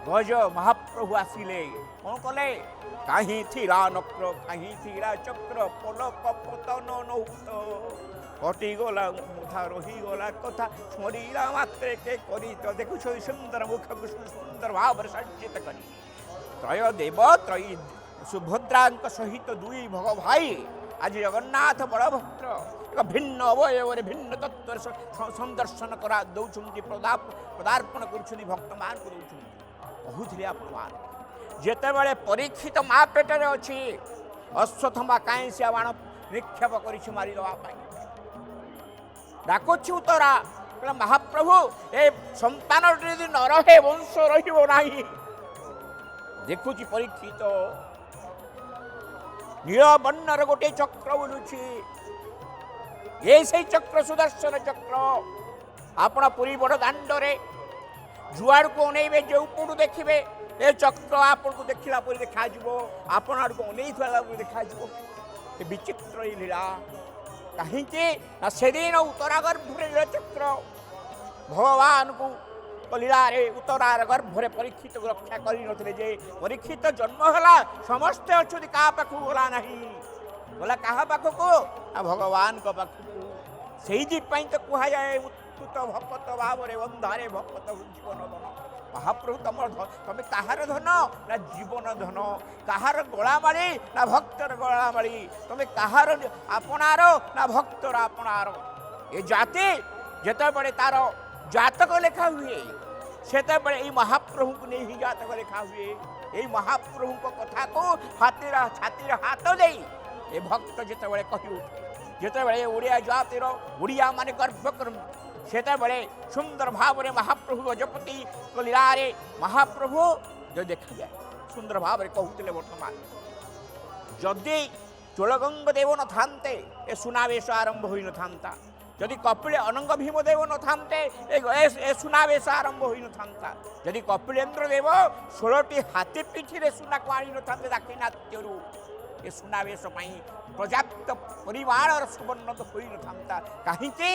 ଗଜ ମହାପ୍ରଭୁ ଆସିଲେ କ'ଣ କଲେ? କାହିଁ ଥିଲା ନକ୍ର, କାହିଁ ଥିଲା ଚକ୍ର, ପଲକ ପତନ ନହୁତ କଟିଗଲା ମୁଠା ରହିଗଲା କଥା, ସ୍ମରିଲା ମାତ୍ରେ କେ କରି ତ ଦେଖୁଛନ୍ତି ସୁନ୍ଦର ମୁଖକୁ ସୁନ୍ଦର ଭାବରେ ସଜ୍ଜିତ କରି ତ୍ରୟ ଦେବ ତ୍ରୟୀ ସୁଭଦ୍ରାଙ୍କ ସହିତ ଦୁଇ ଭଗ ଭାଇ ଆଜି ଜଗନ୍ନାଥ ବଳଭଦ୍ର ଏକ ଭିନ୍ନ ଅବୟବରେ ଭିନ୍ନ ତତ୍ତ୍ୱରେ ସନ୍ଦର୍ଶନ କରା ଦେଉଛନ୍ତି, ପଦାର୍ପଣ କରୁଛନ୍ତି, ଭକ୍ତମାନଙ୍କୁ ଦେଉଛନ୍ତି। କହୁଥିଲେ ଆପଣମାନେ ଯେତେବେଳେ ପରୀକ୍ଷିତ ମା ପେଟରେ ଅଛି, ଅଶ୍ୱତ୍ଥମା କାହିଁ ସେ ବାଣ ନିକ୍ଷେପ କରିଛି ମାରିଦେବା ପାଇଁ। ଡାକୁଛି ଉତ୍ତରା, କହିଲା ମହାପ୍ରଭୁ ଏ ସନ୍ତାନ ଯଦି ନ ରହେ ବଂଶ ରହିବ ନାହିଁ। ଦେଖୁଛି ପରୀକ୍ଷିତ ନୀଳ ବର୍ଣ୍ଣର ଗୋଟିଏ ଚକ୍ର ବୁଲୁଛି, ଏ ସେଇ ଚକ୍ର ସୁଦର୍ଶନ ଚକ୍ର। ଆପଣ ପୁରୀ ବଡ଼ ଦାଣ୍ଡରେ ଯୁଆଡ଼କୁ ଅନେଇବେ, ଯେଉଁ ପଟୁ ଦେଖିବେ ଏ ଚକ୍ର ଆପଣଙ୍କୁ ଦେଖିଲା ପରି ଦେଖାଯିବ, ଆପଣ ଆଡ଼କୁ ଅନେଇଥିଲା ପରି ଦେଖାଯିବ। ଏ ବିଚିତ୍ର ଏ ଲୀଳା କାହିଁକି? ନା ସେଦିନ ଉତ୍ତରା ଗର୍ଭରେ ଚକ୍ର ଭଗବାନଙ୍କୁ ଲୀଳାରେ ଉତ୍ତରାର ଗର୍ଭରେ ପରୀକ୍ଷିତକୁ ରକ୍ଷା କରିନଥିଲେ। ଯେ ପରୀକ୍ଷିତ ଜନ୍ମ ହେଲା, ସମସ୍ତେ ଅଛନ୍ତି, କାହା ପାଖକୁ ଗଲା ନାହିଁ। ଗଲା କାହା ପାଖକୁ? ନା ଭଗବାନଙ୍କ ପାଖକୁ। ସେଇଥିପାଇଁ ତ କୁହାଯାଏ ଉତ୍କୃତ ଭକତ ଭାବରେ ବନ୍ଧାରେ ଭକତ ଜୀବନ ଧନ। ମହାପ୍ରଭୁ ତମେ କାହାର ଧନ? ନା ଜୀବନ ଧନ। କାହାର ଗଳାମାଳି? ନା ଭକ୍ତର ଗଳାମାଳି। ତମେ କାହାର ଆପଣାର? ନା ଭକ୍ତର ଆପଣାର। ଏ ଜାତି ଯେତେବେଳେ ତାର ଜାତକ ଲେଖା ହୁଏ, ସେତେବେଳେ ଏଇ ମହାପ୍ରଭୁଙ୍କୁ ନେଇ ହିଁ ଜାତକ ଲେଖା ହୁଏ। ଏଇ ମହାପ୍ରଭୁଙ୍କ କଥାକୁ ଛାତିରେ ହାତ ଦେଇ ଏ ଭକ୍ତ ଯେତେବେଳେ କହି ଉଠେ, ଯେତେବେଳେ ଓଡ଼ିଆ ଜାତିର ଓଡ଼ିଆ ମାନେ ଗର୍ବ କରନ୍ତି, ସେତେବେଳେ ସୁନ୍ଦର ଭାବରେ ମହାପ୍ରଭୁ ଗଜପତି ଲୀଳାରେ ମହାପ୍ରଭୁ ଯଦି ଦେଖାଯାଏ ସୁନ୍ଦର ଭାବରେ କହୁଥିଲେ। ବର୍ତ୍ତମାନ ଯଦି ଚୋଳଗଙ୍ଗ ଦେବ ନଥାନ୍ତେ ଏ ସୁନାବେଶ ଆରମ୍ଭ ହୋଇନଥାନ୍ତା। ଯଦି କପିଳ ଅନଙ୍ଗ ଭୀମ ଦେବ ନଥାନ୍ତେ ଏ ସୁନାବେଶ ଆରମ୍ଭ ହୋଇନଥାନ୍ତା। ଯଦି କପିଳେନ୍ଦ୍ର ଦେବ 16ଟି ହାତୀ ପିଠିରେ ସୁନାକୁ ଆଣିନଥାନ୍ତେ ଦାକ୍ଷିଣାତ୍ୟରୁ, ଏ ସୁନାବେଶ ପାଇଁ ପର୍ଯ୍ୟାପ୍ତ ପରିମାଣର ସୁବର୍ଣ୍ଣ ତ ହୋଇନଥାନ୍ତା। କାହିଁକି?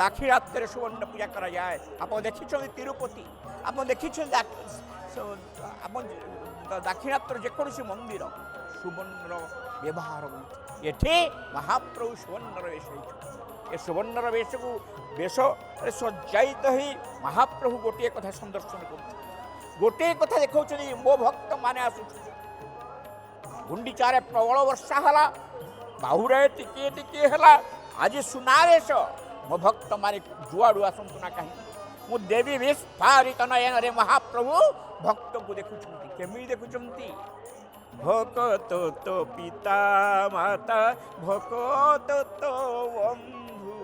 ଦାକ୍ଷିଣାତ୍ୟରେ ସୁବର୍ଣ୍ଣ ପୂଜା କରାଯାଏ। ଆପଣ ଦେଖିଛନ୍ତି ତିରୁପତି, ଆପଣ ଦେଖିଛନ୍ତି ଆମ ଦାକ୍ଷିଣାତ୍ୟର ଯେକୌଣସି ମନ୍ଦିର ସୁବର୍ଣ୍ଣର ବ୍ୟବହାର ହେଉଛି। ଏଠି ମହାପ୍ରଭୁ ସୁବର୍ଣ୍ଣର ବେଶ ହେଇଛନ୍ତି। ଏ ସୁବର୍ଣ୍ଣର ବେଶରେ ସଜ୍ଜାୟିତ ହେଇ ମହାପ୍ରଭୁ ଗୋଟିଏ କଥା ସନ୍ଦର୍ଶନ କରୁଛନ୍ତି, ଗୋଟିଏ କଥା ଦେଖାଉଛନ୍ତି, ମୋ ଭକ୍ତମାନେ ଆସୁଛନ୍ତି। ଗୁଣ୍ଡିଚାରେ ପ୍ରବଳ ବର୍ଷା ହେଲା, ବାହୁଡ଼ାରେ ଟିକିଏ ଟିକିଏ ହେଲା, ଆଜି ସୁନାବେଶ। ମୋ ଭକ୍ତମାନେ ଯୁଆଡ଼ୁ ଆସନ୍ତୁ ନା କାହିଁକି, ମୁଁ ଦେବୀ ବିସ୍ଫାରିତ ନୟନରେ ମହାପ୍ରଭୁ ଭକ୍ତଙ୍କୁ ଦେଖୁଛନ୍ତି। କେମିତି ଦେଖୁଛନ୍ତି? ଭକତ ତ ପିତା ମାତା, ଭକତ ତ ବନ୍ଧୁ,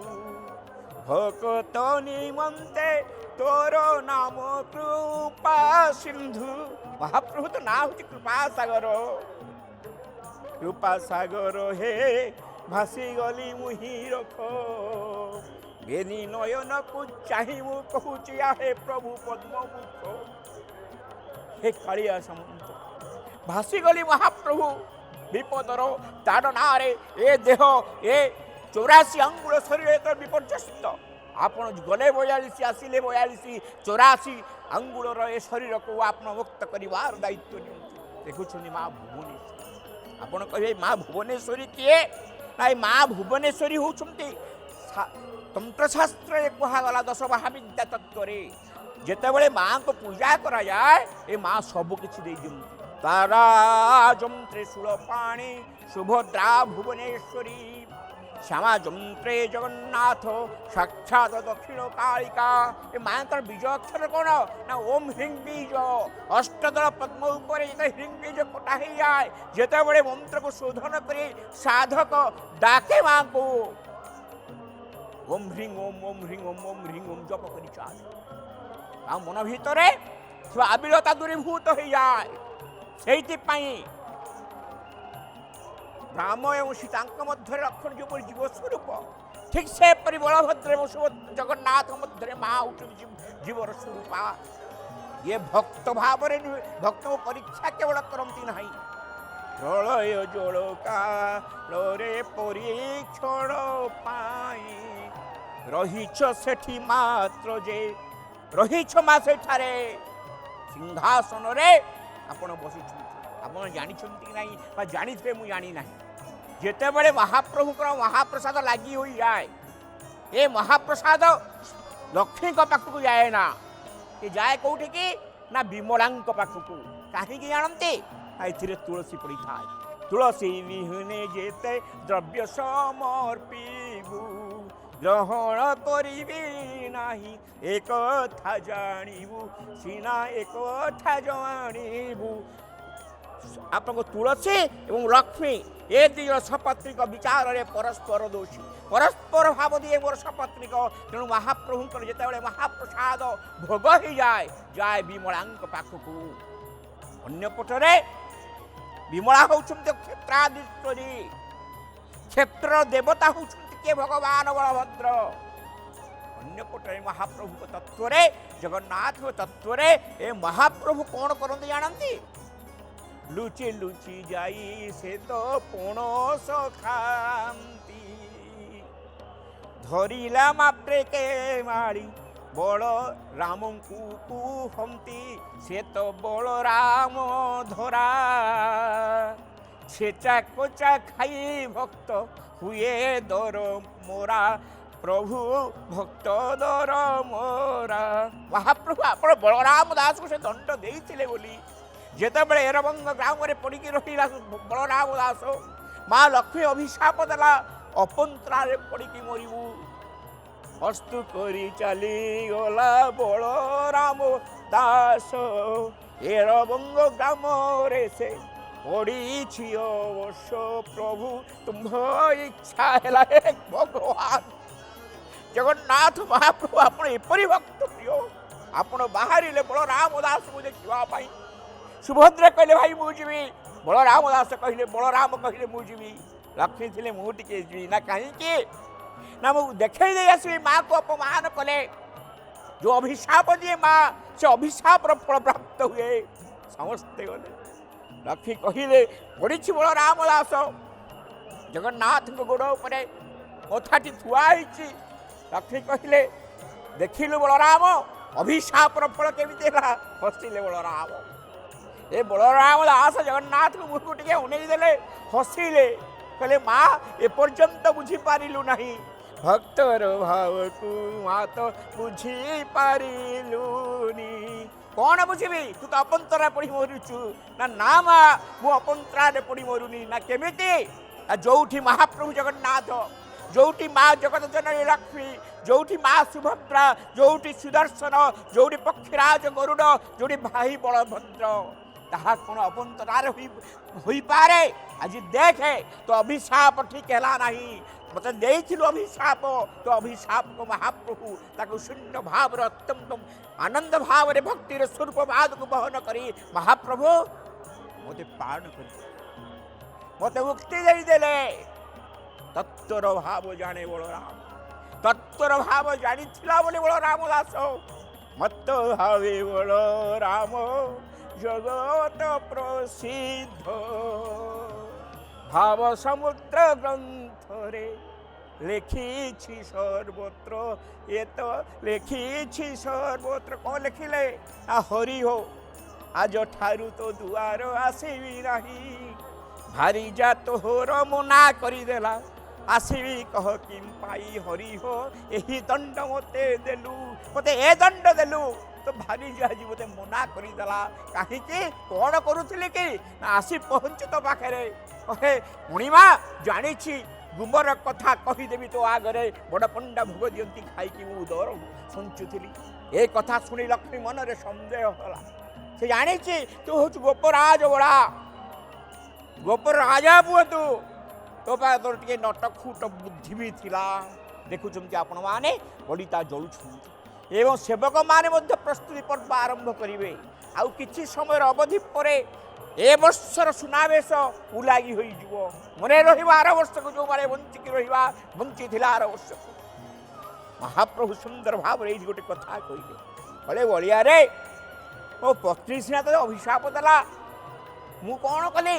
ଭକତ ନିମନ୍ତେ ତୋର ନାମ କୃପା ସିନ୍ଧୁ। ମହାପ୍ରଭୁ ତ ନାଁ ହେଉଛି କୃପା ସାଗର। କୃପା ସାଗର ହେ ଭାସିଗଲି ମୁହିଁ ରଖ, ବେନି ନୟନକୁ ଚାହିଁ ମୁଁ କହୁଛି ଆହେ ପ୍ରଭୁ ପଦ୍ମମୁଖ। ହେ କାଳିଆ ସାମନ୍ତ, ଭାସିଗଲି ମହାପ୍ରଭୁ ବିପଦର ତାଡ଼ନାରେ। ଏ ଦେହ, ଏ 84 ଆଙ୍ଗୁଳ ଶରୀର ତ ବିପର୍ଯ୍ୟସ୍ତ। ଆପଣ ଗଲେ 42, ଆସିଲେ 42, 84 ଆଙ୍ଗୁଳର ଏ ଶରୀରକୁ ଆପଣ ମୁକ୍ତ କରିବାର ଦାୟିତ୍ୱ ନିଅନ୍ତୁ। ଦେଖୁଛନ୍ତି ମା ଭୁବନେଶ୍ୱରୀ। ଆପଣ କହିବେ ମା ଭୁବନେଶ୍ୱରୀ କିଏ? ନାଇଁ, ମା ଭୁବନେଶ୍ୱରୀ ହେଉଛନ୍ତି ତନ୍ତ୍ରଶାସ୍ତ୍ରରେ କୁହାଗଲା 10 ମହାବିଦ୍ୟା ତତ୍ତ୍ୱରେ, ଯେତେବେଳେ ମାଆଙ୍କୁ ପୂଜା କରାଯାଏ ଏ ମା ସବୁ କିଛି ଦେଇଦିଅନ୍ତି। ତାରା ଯନ୍ତ୍ରେ ଶୂଳପାଣି ସୁଭଦ୍ରା ଭୁବନେଶ୍ୱରୀ, ଶ୍ୟାମା ଯନ୍ତ୍ରେ ଜଗନ୍ନାଥ ସାକ୍ଷାତ ଦକ୍ଷିଣ କାଳିକା। ଏ ମାଙ୍କର ବୀଜ ଅକ୍ଷର କ'ଣ? ନା ଓମ୍ ହ୍ରିଂ ବୀଜ। ଅଷ୍ଟଦଳ ପଦ୍ମ ଉପରେ ଯେତେବେଳେ ହ୍ରିଂ ବୀଜ କଟା ହେଇଯାଏ, ଯେତେବେଳେ ମନ୍ତ୍ରକୁ ଶୋଧନ କରି ସାଧକ ଡାକେ ମାଙ୍କୁ, ଓମ୍ ହ୍ରିଂ ଓମ୍, ଓମ୍ ହ୍ରିଂ ଓମ୍, ଓମ୍ ହ୍ରିଂ ଓମ୍ ଜପ କରି ଚାଲେ, ତା ମନ ଭିତରେ ଥିବା ଆବିଳତା ଦୂରୀଭୂତ ହେଇଯାଏ। ସେଇଥିପାଇଁ ରାମ ଏବଂ ସୀତାଙ୍କ ମଧ୍ୟରେ ଲକ୍ଷ୍ମଣ ଯେପରି ଜୀବ ସ୍ୱରୂପ, ଠିକ୍ ସେପରି ବଳଭଦ୍ର ଏବଂ ଜଗନ୍ନାଥଙ୍କ ମଧ୍ୟରେ ମା ହେଉଛନ୍ତି ଜୀବର ସ୍ୱରୂପା। ଇଏ ଭକ୍ତ ଭାବରେ ନୁହେଁ, ଭକ୍ତଙ୍କ ପରୀକ୍ଷା କେବଳ କରନ୍ତି ନାହିଁ। ପ୍ରଳୟ ଜଳକାଳରେ ପରୀକ୍ଷଣ ପାଇଁ ରହିଛ ସେଠି ମାତ୍ର ଯେ, ରହିଛ ମା ସେଠାରେ ସିଂହାସନରେ ଆପଣ ବସିଛନ୍ତି। ଆପଣ ଜାଣିଛନ୍ତି କି ନାହିଁ, ବା ଜାଣିଥିବେ, ମୁଁ ଜାଣି ନାହିଁ। ଯେତେବେଳେ ମହାପ୍ରଭୁଙ୍କର ମହାପ୍ରସାଦ ଲାଗି ହୋଇଯାଏ, ଏ ମହାପ୍ରସାଦ ଲକ୍ଷ୍ମୀଙ୍କ ପାଖକୁ ଯାଏ ନା, ଏ ଯାଏ କେଉଁଠିକି? ନା ବିମଳାଙ୍କ ପାଖକୁ। କାହିଁକି ଜାଣନ୍ତି? ଏଥିରେ ତୁଳସୀ ପଡ଼ିଥାଏ। ତୁଳସୀ ବିହୁନେ ଯେତେ ଦ୍ରବ୍ୟ ସମର୍ପିବୁ, ଗ୍ରହଣ କରିବି ନାହିଁ ଏକଥା ଜାଣିବୁ, ସିନା ଏକଥା ଜାଣିବୁ। ଆପଣଙ୍କ ତୁଳସୀ ଏବଂ ଲକ୍ଷ୍ମୀ ଏ ଦୁଇ ସପତ୍ନୀକ ବିଚାରରେ ପରସ୍ପର ଦୋଷୀ, ପରସ୍ପର ଭାବ ଦିଏ ମୋର ସପତ୍ନୀକ। ତେଣୁ ମହାପ୍ରଭୁଙ୍କର ଯେତେବେଳେ ମହାପ୍ରସାଦ ଭୋଗ ହେଇଯାଏ, ଯାଏ ବିମଳାଙ୍କ ପାଖକୁ। ଅନ୍ୟପଟରେ ବିମଳା ହେଉଛନ୍ତି କ୍ଷେତ୍ରାଧୀଶ୍ୱରୀ, କ୍ଷେତ୍ରର ଦେବତା ହେଉଛନ୍ତି କିଏ? ଭଗବାନ ବଳଭଦ୍ର। ଅନ୍ୟପଟରେ ମହାପ୍ରଭୁଙ୍କ ତତ୍ତ୍ୱରେ, ଜଗନ୍ନାଥଙ୍କ ତତ୍ତ୍ୱରେ ଏ ମହାପ୍ରଭୁ କ'ଣ କରନ୍ତି ଜାଣନ୍ତି? ଲୁଚି ଲୁଚି ଯାଇ ସେ ତ ପଣସ ଖାଆନ୍ତି, ଧରିଲା ମାତ୍ରେ କେ ମାଳି ବଳ ରାମଙ୍କୁ କୁହନ୍ତି, ସେ ତ ବଳରାମ ଧରା। ଛେଚା କୋଚା ଖାଇ ଭକ୍ତ ହୁଏ ଦର ମୋରା, ପ୍ରଭୁ ଭକ୍ତ ଦର ମୋରା। ମହାପ୍ରଭୁ ଆପଣ ବଳରାମ ଦାସକୁ ସେ ଦଣ୍ଡ ଦେଇଥିଲେ ବୋଲି, ଯେତେବେଳେ ଏରବଙ୍ଗ ଗ୍ରାମରେ ପଡ଼ିକି ରହିଲା ବଳରାମ ଦାସ, ମା ଲକ୍ଷ୍ମୀ ଅଭିଶାପ ଦେଲା, ଅପନ୍ତ୍ରାରେ ପଡ଼ିକି ମରିବୁ। ଅସ୍ତୁ କରି ଚାଲିଗଲା ବଳରାମ ଦାସ, ଏରବଙ୍ଗ ଗ୍ରାମରେ ସେ ପଡ଼ିଛି ଅବଶ୍ୟ। ପ୍ରଭୁ ତୁମ୍ଭ ଇଚ୍ଛା ହେଲା ହେ ଭଗବାନ। ଜଗନ୍ନାଥ ମହାପ୍ରଭୁ ଆପଣ ଏପରି ଭକ୍ତ ପ୍ରିୟ, ଆପଣ ବାହାରିଲେ ବଳରାମ ଦାସକୁ ଦେଖିବା ପାଇଁ। ସୁଭଦ୍ରା କହିଲେ ଭାଇ ମୁଁ ଯିବି, ବଳରାମ ଦାସ କହିଲେ, ବଳରାମ କହିଲେ ମୁଁ ଯିବି, ଲକ୍ଷ୍ମୀ ଥିଲେ ମୁଁ ଟିକେ ଯିବି ନା। କାହିଁକି ନା ମୁଁ ଦେଖେଇ ଦେଇ ଆସିବି ମାଆକୁ ଅପମାନ କଲେ ଯେଉଁ ଅଭିଶାପ ଦିଏ ମା, ସେ ଅଭିଶାପର ଫଳ ପ୍ରାପ୍ତ ହୁଏ। ସମସ୍ତେ ଗଲେ, ଲକ୍ଷ୍ମୀ କହିଲେ ପଡ଼ିଛି ବଳରାମ ଦାସ, ଜଗନ୍ନାଥଙ୍କ ଗୋଡ଼ ଉପରେ ମଥାଟି ଥୁଆ ହେଇଛି। ଲକ୍ଷ୍ମୀ କହିଲେ ଦେଖିଲୁ ବଳରାମ, ଅଭିଶାପର ଫଳ କେମିତି ହେଲା? ହସିଲେ ବଳରାମ। ଏ ବଳରାମ ଦାସ ଜଗନ୍ନାଥଙ୍କୁ ମୁହଁକୁ ଟିକେ ଅନେଇ ଦେଲେ, ହସିଲେ, କହିଲେ ମା ଏପର୍ଯ୍ୟନ୍ତ ବୁଝିପାରିଲୁ ନାହିଁ ଭକ୍ତର ଭାବକୁ, ମା ତ ବୁଝିପାରିଲୁନି। କ'ଣ ବୁଝିବି? ତୁ ତ ଅପନ୍ତରା ପଡ଼ି ମରୁଛୁ। ନା ନା ମା ମୁଁ ଅପନ୍ତରାରେ ପଡ଼ି ମରୁନି। ନା କେମିତି? ଯୋଉଠି ମହାପ୍ରଭୁ ଜଗନ୍ନାଥ, ଯୋଉଠି ମା ଜଗତ ଜନନୀ ଲକ୍ଷ୍ମୀ, ଯୋଉଠି ମା ସୁଭଦ୍ରା, ଯୋଉଠି ସୁଦର୍ଶନ, ଯୋଉଠି ପକ୍ଷୀରାଜ ଗରୁଡ଼, ଯୋଉଠି ଭାଇ ବଳଭଦ୍ର, ତାହା କ'ଣ ଅପନ୍ତରାରେ ହୋଇପାରେ? ଆଜି ଦେଖେ ତୋ ଅଭିଶାପ ଠିକ ହେଲା ନାହିଁ। ମୋତେ ଦେଇଥିଲୁ ଅଭିଶାପ, ତ ଅଭିଶାପ ମହାପ୍ରଭୁ ତାକୁ ଶୂନ୍ୟ ଭାବରେ ଅତ୍ୟନ୍ତ ଆନନ୍ଦ ଭାବରେ ଭକ୍ତିର ସ୍ୱରୂପ ବାଦକୁ ବହନ କରି ମହାପ୍ରଭୁ ମୋତେ ପାଳନ କରି ମୋତେ ମୁକ୍ତି ଦେଇଦେଲେ। ତତ୍ଵର ଭାବ ଜାଣେ ବଳରାମ, ତତ୍ଵର ଭାବ ଜାଣିଥିଲା ବୋଲି ବଳରାମ ଦାସ ମତ ଭାବେ ବଳରାମ ଜଗତ ପ୍ରସିଦ୍ଧ। ଭାବ ସମୁଦ୍ର ଗ୍ରନ୍ଥରେ ଲେଖିଛି ସର୍ବତ୍ର, ଏ ତ ଲେଖିଛି ସର୍ବତ୍ର। କ'ଣ ଲେଖିଲେ? ହରି ହୋ ଆଜ ଠାରୁ ତ ଦୁଆର ଆସିବି ନାହିଁ, ଭାରି ଯା ତୋହର ମନା କରିଦେଲା, ଆସିବି କହ କିମ୍ ପାଇ ହରି ହୋ ଏହି ଦଣ୍ଡ ମୋତେ ଦେଲୁ, ମୋତେ ଏ ଦଣ୍ଡ ଦେଲୁ, ତ ଭାରି ଯା ଆଜି ମୋତେ ମନା କରିଦେଲା। କାହିଁକି? କ'ଣ କରୁଥିଲି କି? ନା ଆସି ପହଞ୍ଚୁ ତୋ ପାଖରେ, କହେ ପୁଣିମା ଜାଣିଛି ଗୁମର କଥା କହିଦେବି ତୋ ଆଗରେ, ବଡ଼ ପଣ୍ଡା ଭୋଗ ଦିଅନ୍ତି ଖାଇକି ମୁଁ ଦର ସଞ୍ଚୁଥିଲି। ଏ କଥା ଶୁଣି ଲକ୍ଷ୍ମୀ ମନରେ ସନ୍ଦେହ ହେଲା। ସେ ଜାଣିଛି ତୁ ହଉଛୁ ଗୋପରାଜ ବଳା, ଗୋପର ରାଜା ପୁଅ ତୁ, ତୋ ପାଖରେ ତୋର ଟିକେ ନଟଖୁଟ ବୁଦ୍ଧି ବି ଥିଲା। ଦେଖୁଛନ୍ତି ଆପଣମାନେ ବଳିତା ଜଳୁଛନ୍ତି ଏବଂ ସେବକମାନେ ମଧ୍ୟ ପ୍ରସ୍ତୁତି ପର୍ବ ଆରମ୍ଭ କରିବେ। ଆଉ କିଛି ସମୟର ଅବଧି ପରେ ଏ ବର୍ଷର ସୁନାବେଶ ଉଲାଗି ହୋଇଯିବ। ମନେ ରହିବା ଆର ବର୍ଷକୁ ଯେଉଁମାନେ ବଞ୍ଚିକି ରହିବା, ବଞ୍ଚିଥିଲା ଆର ବର୍ଷକୁ। ମହାପ୍ରଭୁ ସୁନ୍ଦର ଭାବରେ ଏଇ ଗୋଟେ କଥା କହିଲେ, କହିଲେ ବଳିଆରେ ମୋ ପତ୍ନୀ ସିନା ତୋତେ ଅଭିଶାପ ଦେଲା, ମୁଁ କ'ଣ କଲି?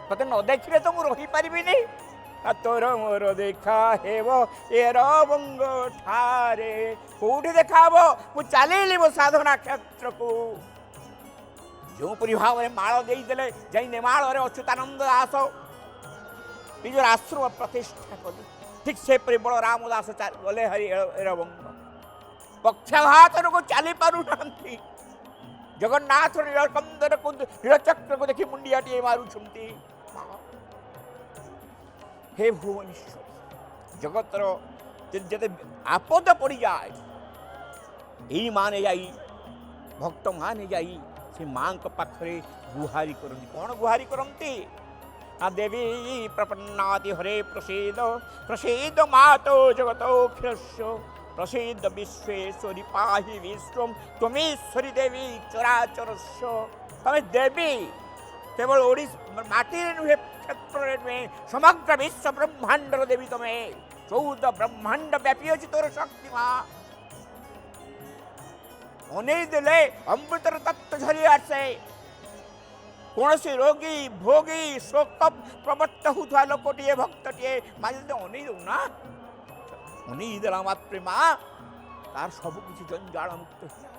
ତତେ ନ ଦେଖିଲେ ତ ମୁଁ ରହିପାରିବିନି। ତୋର ମୋର ଦେଖା ହେବ ଏର ବଙ୍ଗ ଠାରେ। କୋଉଠି ଦେଖା ହବ? ମୁଁ ଚାଲିଲି ମୋ ସାଧନା କ୍ଷେତ୍ରକୁ। ଯେଉଁପରି ଭାବରେ ମାଳ ଦେଇଦେଲେ ଯାଇ ନେମାଳରେ ଅଚ୍ୟୁତାନନ୍ଦ ଦାସ ନିଜର ଆଶ୍ରମ ପ୍ରତିଷ୍ଠା କଲେ, ଠିକ୍ ସେପରି ବଳରାମ ଦାସ ଗଲେ ହରି ଏରବଙ୍ଗ। ପକ୍ଷାଘାତକୁ ଚାଲି ପାରୁନାହାନ୍ତି। ଜଗନ୍ନାଥ ନୀଳକନ୍ଦରକୁ ନୀଳଚକ୍ରକୁ ଦେଖି ମୁଣ୍ଡିଆଟିଏ ମାରୁଛନ୍ତି। ହେ ଭୁବନେଶ୍ୱର, ଜଗତର ଯେତେ ଆପଦ ପଡ଼ିଯାଏ, ଏଇମାନେ ଯାଇ ଭକ୍ତମାନେ ଯାଇ ସେ ମାଙ୍କ ପାଖରେ ଗୁହାରି କରନ୍ତି। କ'ଣ ଗୁହାରି କରନ୍ତି? ଦେବୀ ପ୍ରପନ୍ନାତି ହରେ ପ୍ରସିଦ୍ଧ, ପ୍ରସିଦ୍ଧ ମାତୋ ଜଗତୋକ୍ଷସ୍ୟ, ପ୍ରସିଦ୍ଧ ବିଶ୍ୱେଶ୍ୱରୀ ପାହି ବିଶ୍ୱମ୍, ତ୍ୱମେଶ୍ୱରୀ ଦେବୀ ଚରାଚରସ୍ୟ। ତମେ ଦେବୀ କେବଳ ଓଡ଼ିଶା ମାଟିରେ ନୁହେଁ, କ୍ଷେତ୍ରରେ ନୁହେଁ, ସମଗ୍ର ବିଶ୍ୱ ବ୍ରହ୍ମାଣ୍ଡର ଦେବୀ ତମେ। 14 ବ୍ରହ୍ମାଣ୍ଡ ବ୍ୟାପୀ ଅଛି ତୋର ଶକ୍ତି ମା। ଅନେଇ ଦେଲେ ଅମୃତର ତତ୍ତ୍ୱ ଝରି ଆସେ। କୌଣସି ରୋଗୀ ଭୋଗୀ ଶୋକ ପ୍ରବର୍ତ୍ତ ହେଉଥିବା ଲୋକଟିଏ ଭକ୍ତଟିଏ ମା ଯଦି ଅନେଇ ଦେଉନା, ଅନେଇ ଦେଲା ମାତ୍ରେ ମା ତାର ସବୁ କିଛି ଜଞ୍ଜାଳ ମୁକ୍ତ ହେଲା।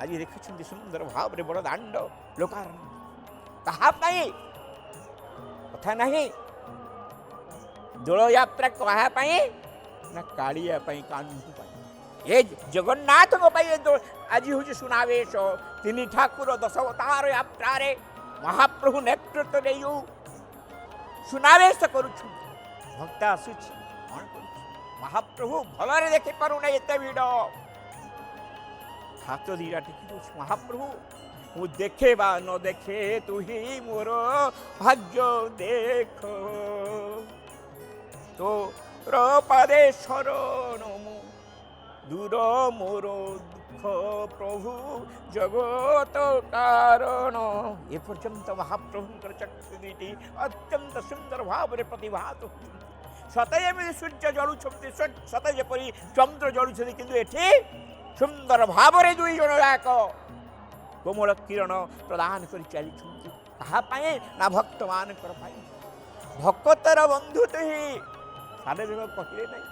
ଆଜି ଦେଖିଛନ୍ତି ସୁନ୍ଦର ଭାବରେ ବଡ଼ ଦାଣ୍ଡ ଲୋକାରଣ୍ୟ। କାହା ପାଇଁ କଥା ନାହିଁ। ଦୋଳଯାତ୍ରା କାହା ପାଇଁ? ନା କାଳିଆ ପାଇଁ, କାହ୍ନୁ ପାଇଁ। ଏ ଜଗନ୍ନାଥଙ୍କ ପାଇଁ ଆଜି ହେଉଛି ସୁନାବେଶ। ତିନି ଠାକୁର ଦଶାବତାର ଯାତ୍ରାରେ ମହାପ୍ରଭୁ ନେତୃତ୍ୱ ନେଇ ଯେଉଁ ସୁନାବେଶ କରୁଛନ୍ତି, ଭକ୍ତ ଆସୁଛି କ'ଣ କରୁଛି? ମହାପ୍ରଭୁ ଭଲରେ ଦେଖିପାରୁନି, ଏତେ ଭିଡ଼। ହାତ ଦିଟା ଟେକି ଦେଉଛି, ମହାପ୍ରଭୁ ମୁଁ ଦେଖେ ବା ନ ଦେଖେ ତୁ ହିଁ ମୋର ଭାଗ୍ୟ ଦେଖ, ତୋର ପାଦେ ଶରଣ ମୁଁ, ଦୂର ମୋର ଦୁଃଖ ପ୍ରଭୁ ଜଗତ କାରଣ। ଏପର୍ଯ୍ୟନ୍ତ ମହାପ୍ରଭୁଙ୍କର ଚକ୍ଷୁ ଦୁଇଟି ଅତ୍ୟନ୍ତ ସୁନ୍ଦର ଭାବରେ ପ୍ରତିଭାତ ହେଉଛନ୍ତି। ସତେ ଯେମିତି ସୂର୍ଯ୍ୟ ଜଳୁଛନ୍ତି, ସତେ ଯେପରି ଚନ୍ଦ୍ର ଜଳୁଛନ୍ତି, କିନ୍ତୁ ଏଠି ସୁନ୍ଦର ଭାବରେ ଦୁଇ ଜଣ ଯାକ କୋମଳ କିରଣ ପ୍ରଦାନ କରି ଚାଲିଛନ୍ତି। କାହା ପାଇଁ? ନା ଭକ୍ତମାନଙ୍କର ପାଇଁ। ଭକ୍ତର ବନ୍ଧୁ ତୁହି। ସାଧୁଦେବ କହିଲେ ନାହିଁ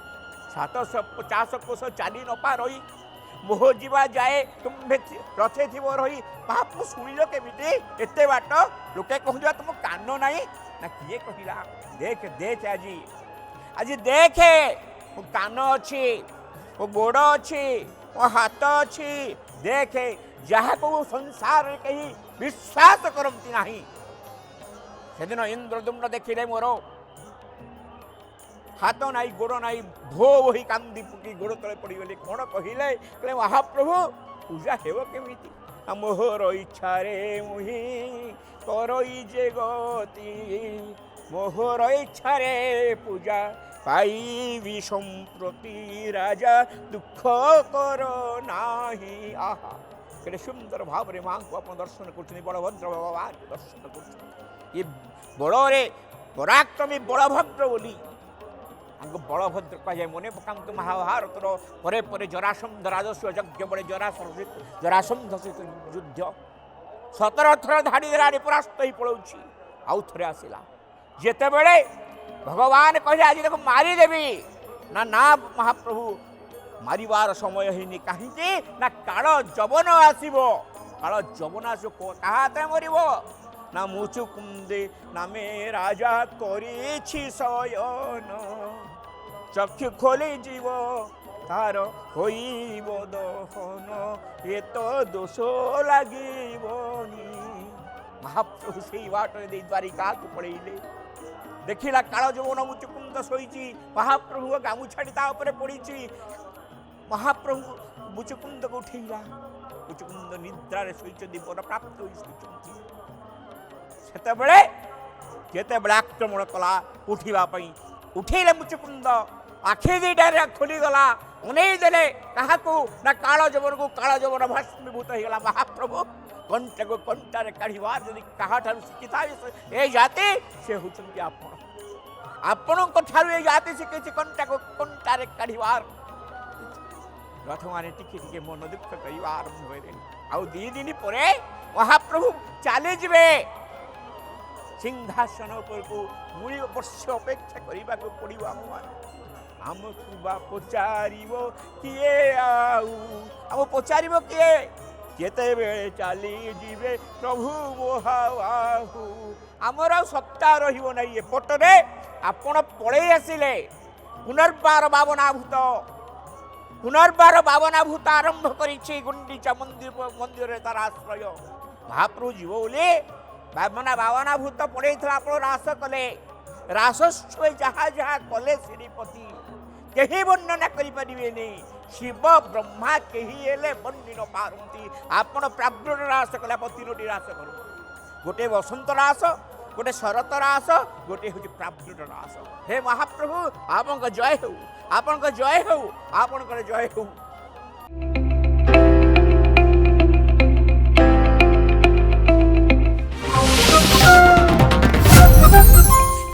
750 କୋଶ ଚାଲି ନ ପାରଇ मोह जीवा जाए तुम्हें रथे थी रही महाप्रभु शुणिल केमिति एते बाट लोके कहूँ तुम कान नाई ना किए कहला देख देख आज देखे मो कान अच्छी मो गोड़ अच्छी मो हाथ अच्छी देखे जहाँ को संसार में कहीं विश्वास करती नहीं सेदिन इंद्रदुम्न देखिले मोर हाथ नाई गोड़ नाई भो वही कांदी पुकी गोड़ तले पड़गली कौन कहले कहले महाप्रभु पूजा हेब केमिति मोहर इच्छा रे मुहि करई जे गति मोहर इच्छा रे पूजा पाइबी संप्रति राजा दुख कर नाही आहा केते सुंदर भाव रे मां को अपन दर्शन करछनी बलभद्र भगवान के दर्शन करछनी ये बड़े पराक्रमी बलभद्र बोली हमको बलभद्र कहे मने पकांत महाभारत परे परे जरासंध राजस्व यज्ञ बड़े जरासंध सहित युद्ध 17 थर धाड़ी धाड़ी परास्त ही पड़ोची आउ थरे आसिला जेते बेले भगवान कहे आज देखो मारी देवी ना ना महाप्रभु मारिवार समय ही कहीं ना काल जवन आसो काल जवन आस क्या मरब ना मुचुकुंदे नामे राजा करी शयन चक्षु खोली जीव तार होइब दहन ये तो दोष लगिबनी महाप्रभु से बाट द्वारिका को पड़े देखिला काल जवन मुचुकुंद शोची महाप्रभु गामुछाड़ी पड़ी महाप्रभु मुचुकुंद को उठेला मुचुकुंद निद्रा शोचती वर प्राप्त होते आक्रमण कला उठापी उठेले मुचुकुंद आखि दुईटा खोलीगला उन्हें देले क्या ना काल जवन को काल जवन भस्मीभूत होगा महाप्रभु कंटा को कंटार काढ़ार जब क्या शिखी था ये जाति से होती आपण ये जाति शिखी कंटा को कंटार काढ़ार रथ मैंने टिके मन दुख कर आरंभ हो आउ 2 दिन पर महाप्रभु चली जाए सिंहासन को 20 वर्ष अपेक्षा करने को पड़ो आमको बा पचार किए आम पचार किए केते बेले चली जीवे प्रभु मोहाहु आमर सत्ता रहिबो नहीं एपटरे आपण पड़े आसिले पुनर्बार भावनाभूत आरंभ करी गुंडीचा मंदिर तार आश्रय महाप्रभु जीव बोले भावनाभूत पड़े आप रास कले रासस्व जहाँ जहाँ कले श्रीपति कहीं वर्णना करें शिव ब्रह्मा कहीं बन्नी न पारती आपण प्राग्र रास कला 3टी रास कर गोटे बसंत रास गोटे शरत रास गोटे हूँ प्राग्र रास हे महाप्रभु आपन जय हो आपन जय हो आपन जय हो।